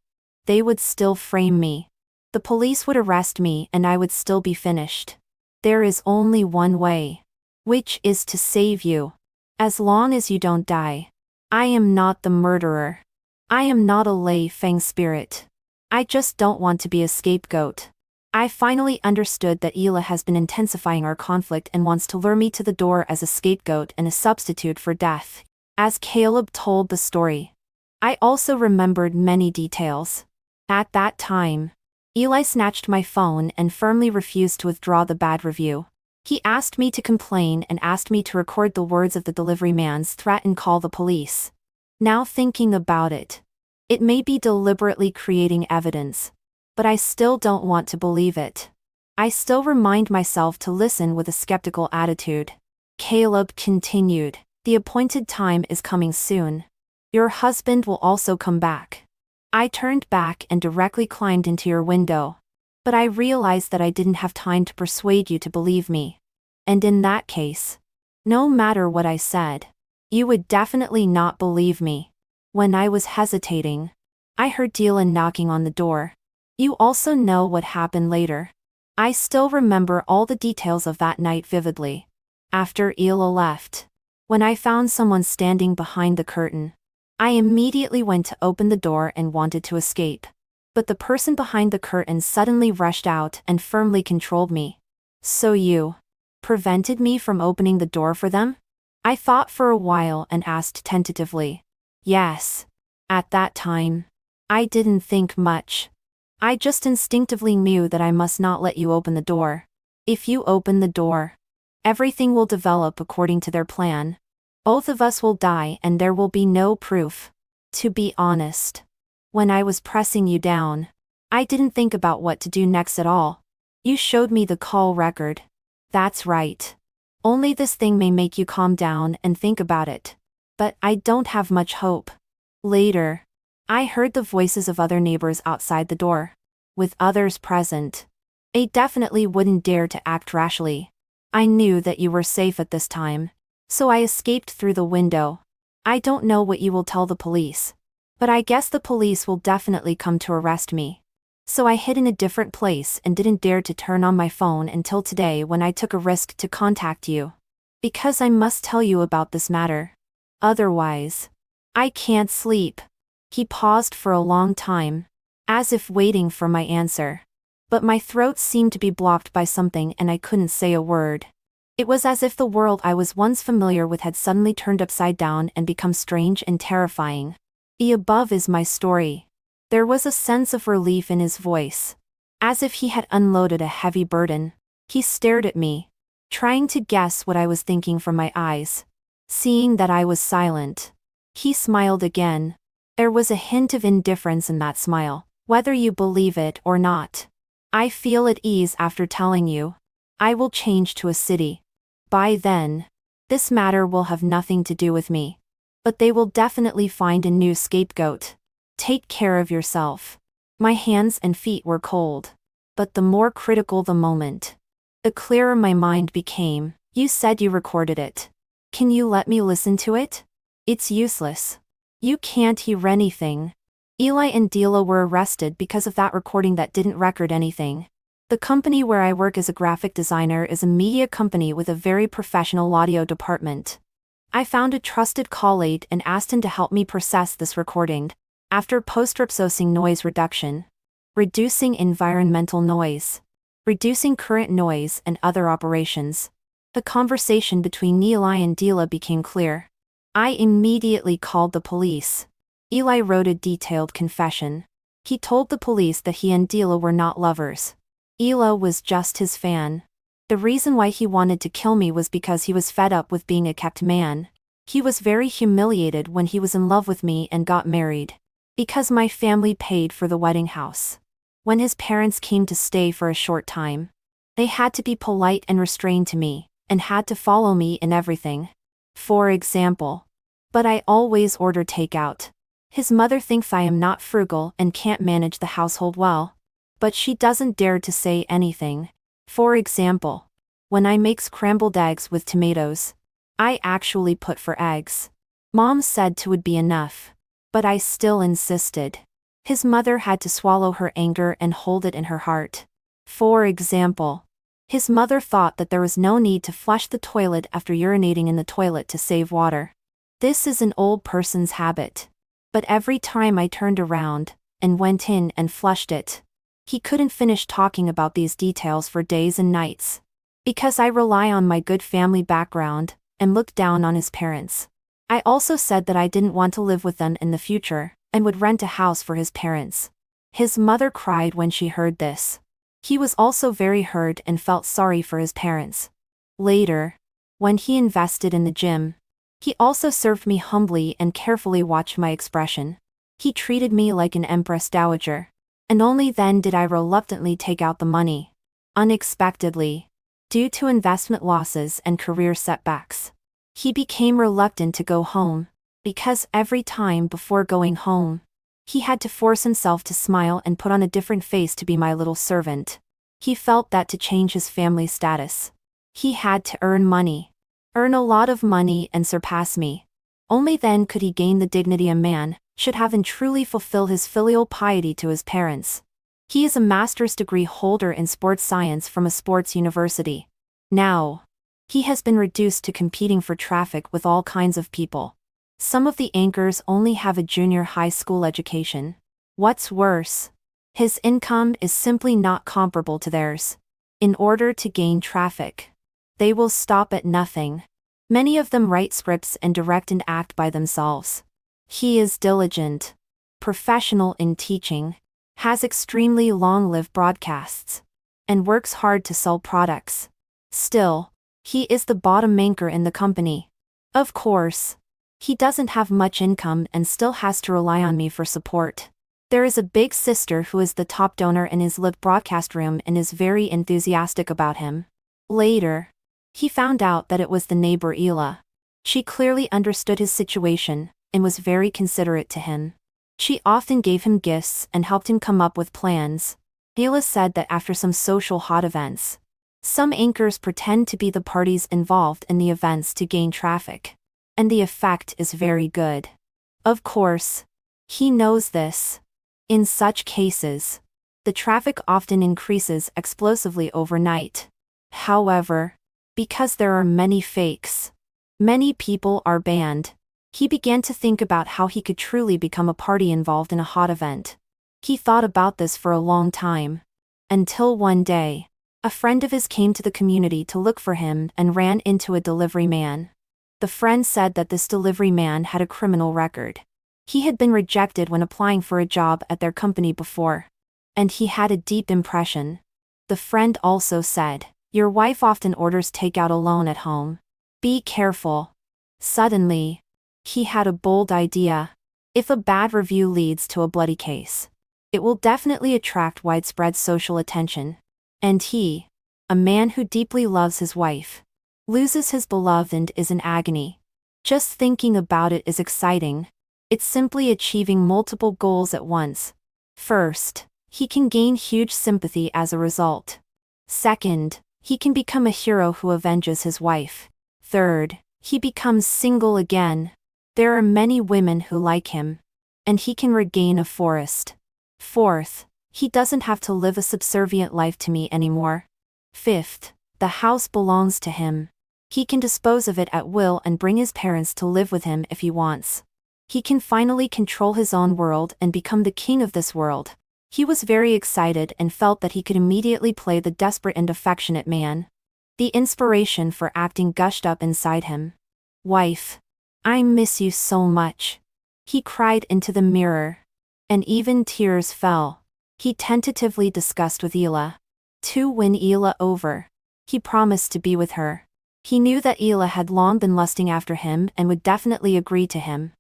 they would still frame me. The police would arrest me and I would still be finished. There is only one way, which is to save you. As long as you don't die. I am not the murderer. I am not a Lei Feng spirit. I just don't want to be a scapegoat." I finally understood that Ela has been intensifying our conflict and wants to lure me to the door as a scapegoat and a substitute for death. As Caleb told the story, I also remembered many details. At that time, Eli snatched my phone and firmly refused to withdraw the bad review. He asked me to complain and asked me to record the words of the delivery man's threat and call the police. Now thinking about it, it may be deliberately creating evidence, but I still don't want to believe it. I still remind myself to listen with a skeptical attitude. Caleb continued, "The appointed time is coming soon. Your husband will also come back. I turned back and directly climbed into your window. But I realized that I didn't have time to persuade you to believe me. And in that case, no matter what I said, you would definitely not believe me." When I was hesitating, I heard Dylan knocking on the door. You also know what happened later. I still remember all the details of that night vividly. After Ela left, when I found someone standing behind the curtain, I immediately went to open the door and wanted to escape. But the person behind the curtain suddenly rushed out and firmly controlled me. "So you prevented me from opening the door for them?" I thought for a while and asked tentatively. "Yes. At that time, I didn't think much. I just instinctively knew that I must not let you open the door. If you open the door, everything will develop according to their plan. Both of us will die and there will be no proof. To be honest, when I was pressing you down, I didn't think about what to do next at all. You showed me the call record. That's right. Only this thing may make you calm down and think about it. But I don't have much hope." Later, I heard the voices of other neighbors outside the door. With others present, they definitely wouldn't dare to act rashly. I knew that you were safe at this time, so I escaped through the window. I don't know what you will tell the police, but I guess the police will definitely come to arrest me. So I hid in a different place and didn't dare to turn on my phone until today when I took a risk to contact you. Because I must tell you about this matter. Otherwise, I can't sleep." He paused for a long time, as if waiting for my answer. But my throat seemed to be blocked by something and I couldn't say a word. It was as if the world I was once familiar with had suddenly turned upside down and become strange and terrifying. The above is my story. There was a sense of relief in his voice, as if he had unloaded a heavy burden. He stared at me, trying to guess what I was thinking from my eyes. Seeing that I was silent, he smiled again. There was a hint of indifference in that smile, whether you believe it or not. "I feel at ease after telling you. I will change to a city. By then, this matter will have nothing to do with me. But they will definitely find a new scapegoat. Take care of yourself." My hands and feet were cold. But the more critical the moment, the clearer my mind became. "You said you recorded it. Can you let me listen to it?" "It's useless. You can't hear anything." Eli and Dila were arrested because of that recording that didn't record anything. The company where I work as a graphic designer is a media company with a very professional audio department. I found a trusted colleague and asked him to help me process this recording. After post-processing noise reduction, reducing environmental noise, reducing current noise and other operations. The conversation between Eli and Dila became clear. I immediately called the police. Eli wrote a detailed confession. He told the police that he and Dila were not lovers. Eli was just his fan. The reason why he wanted to kill me was because he was fed up with being a kept man. He was very humiliated when he was in love with me and got married. Because my family paid for the wedding house. When his parents came to stay for a short time, they had to be polite and restrained to me, and had to follow me in everything. For example. But I always order takeout. His mother thinks I am not frugal and can't manage the household well. But she doesn't dare to say anything. For example, when I make scrambled eggs with tomatoes, I actually put 4 eggs. Mom said 2 would be enough. But I still insisted. His mother had to swallow her anger and hold it in her heart. For example, his mother thought that there was no need to flush the toilet after urinating in the toilet to save water. This is an old person's habit. But every time I turned around and went in and flushed it, he couldn't finish talking about these details for days and nights. Because I rely on my good family background and look down on his parents. I also said that I didn't want to live with them in the future, and would rent a house for his parents. His mother cried when she heard this. He was also very hurt and felt sorry for his parents. Later, when he invested in the gym, he also served me humbly and carefully watched my expression. He treated me like an empress dowager. And only then did I reluctantly take out the money. Unexpectedly, due to investment losses and career setbacks, he became reluctant to go home, because every time before going home, he had to force himself to smile and put on a different face to be my little servant. He felt that to change his family status, he had to earn money. Earn a lot of money and surpass me. Only then could he gain the dignity a man should have and truly fulfill his filial piety to his parents. He is a master's degree holder in sports science from a sports university. Now, he has been reduced to competing for traffic with all kinds of people. Some of the anchors only have a junior high school education. What's worse, his income is simply not comparable to theirs. In order to gain traffic, they will stop at nothing. Many of them write scripts and direct and act by themselves. He is diligent, professional in teaching, has extremely long-lived broadcasts, and works hard to sell products. Still, he is the bottom anchor in the company. Of course, he doesn't have much income and still has to rely on me for support. There is a big sister who is the top donor in his live broadcast room and is very enthusiastic about him. Later, he found out that it was the neighbor Ela. She clearly understood his situation and was very considerate to him. She often gave him gifts and helped him come up with plans. Ela said that after some social hot events, some anchors pretend to be the parties involved in the events to gain traffic. And the effect is very good. Of course, he knows this. In such cases, the traffic often increases explosively overnight. However, because there are many fakes, many people are banned. He began to think about how he could truly become a party involved in a hot event. He thought about this for a long time. Until one day, a friend of his came to the community to look for him and ran into a delivery man. The friend said that this delivery man had a criminal record. He had been rejected when applying for a job at their company before. And he had a deep impression. The friend also said, "Your wife often orders takeout alone at home. Be careful." Suddenly, he had a bold idea. If a bad review leads to a bloody case, it will definitely attract widespread social attention. And he, a man who deeply loves his wife, loses his beloved and is in agony. Just thinking about it is exciting. It's simply achieving multiple goals at once. First, he can gain huge sympathy as a result. Second, he can become a hero who avenges his wife. Third, he becomes single again. There are many women who like him. And he can regain a forest. Fourth, he doesn't have to live a subservient life to me anymore. Fifth, the house belongs to him. He can dispose of it at will and bring his parents to live with him if he wants. He can finally control his own world and become the king of this world. He was very excited and felt that he could immediately play the desperate and affectionate man. The inspiration for acting gushed up inside him. "Wife, I miss you so much," he cried into the mirror. And even tears fell. He tentatively discussed with Ela. To win Ela over. He promised to be with her. He knew that Ela had long been lusting after him and would definitely agree to him.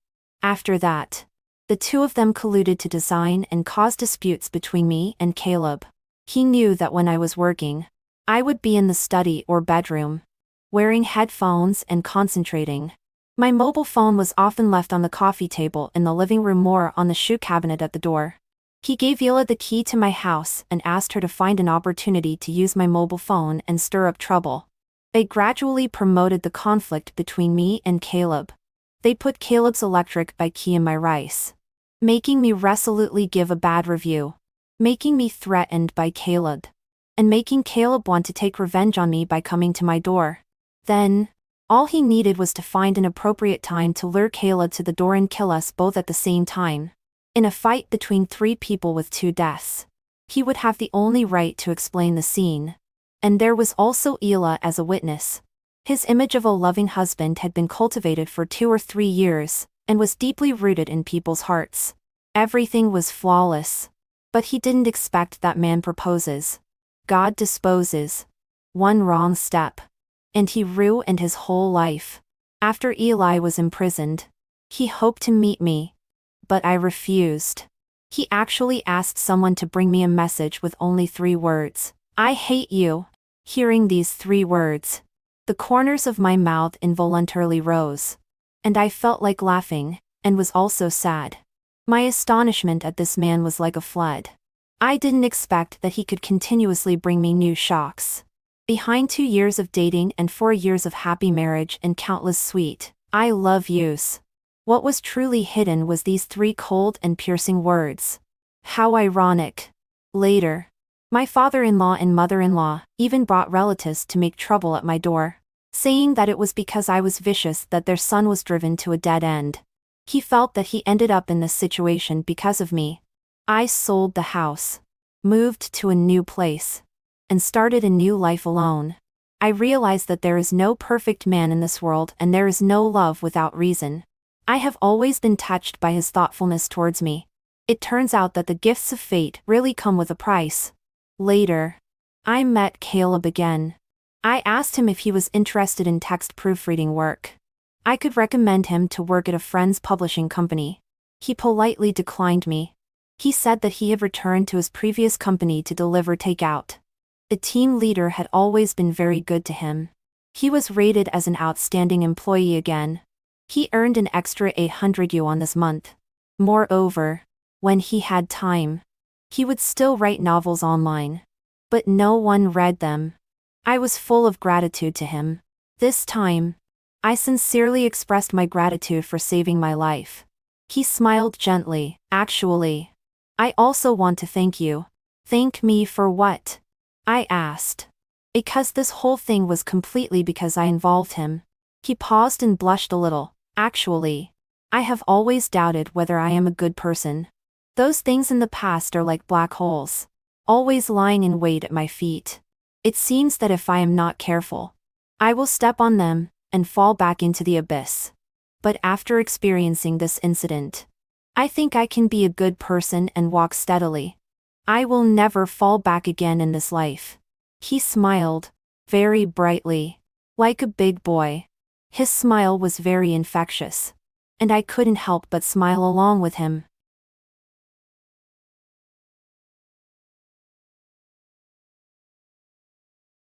After that, the two of them colluded to design and cause disputes between me and Caleb. He knew that when I was working, I would be in the study or bedroom, wearing headphones and concentrating. My mobile phone was often left on the coffee table in the living room or on the shoe cabinet at the door. He gave Ela the key to my house and asked her to find an opportunity to use my mobile phone and stir up trouble. They gradually promoted the conflict between me and Caleb. They put Caleb's electric by key in my rice, making me resolutely give a bad review, making me threatened by Caleb, and making Caleb want to take revenge on me by coming to my door. Then, all he needed was to find an appropriate time to lure Caleb to the door and kill us both at the same time. In a fight between three people with two deaths, he would have the only right to explain the scene. And there was also Ela as a witness. His image of a loving husband had been cultivated for 2 or 3 years, and was deeply rooted in people's hearts. Everything was flawless. But he didn't expect that man proposes. God disposes. One wrong step, and he ruined his whole life. After Eli was imprisoned, he hoped to meet me, but I refused. He actually asked someone to bring me a message with only 3 words. "I hate you." Hearing these 3 words, the corners of my mouth involuntarily rose, and I felt like laughing, and was also sad. My astonishment at this man was like a flood. I didn't expect that he could continuously bring me new shocks. Behind 2 years of dating and 4 years of happy marriage and countless sweet, "I love yous," what was truly hidden was these 3 cold and piercing words. How ironic. Later, my father-in-law and mother-in-law even brought relatives to make trouble at my door, saying that it was because I was vicious that their son was driven to a dead end. He felt that he ended up in this situation because of me. I sold the house, moved to a new place, and started a new life alone. I realized that there is no perfect man in this world and there is no love without reason. I have always been touched by his thoughtfulness towards me. It turns out that the gifts of fate really come with a price. Later, I met Caleb again. I asked him if he was interested in text proofreading work. I could recommend him to work at a friend's publishing company. He politely declined me. He said that he had returned to his previous company to deliver takeout. The team leader had always been very good to him. He was rated as an outstanding employee again. He earned an extra 800 yuan this month. Moreover, when he had time, he would still write novels online. But no one read them. I was full of gratitude to him. This time, I sincerely expressed my gratitude for saving my life. He smiled gently. "Actually, I also want to thank you." "Thank me for what?" I asked. "Because this whole thing was completely because I involved him." He paused and blushed a little. "Actually, I have always doubted whether I am a good person. Those things in the past are like black holes, always lying in wait at my feet. It seems that if I am not careful, I will step on them and fall back into the abyss. But after experiencing this incident, I think I can be a good person and walk steadily. I will never fall back again in this life." He smiled, very brightly, like a big boy. His smile was very infectious, and I couldn't help but smile along with him.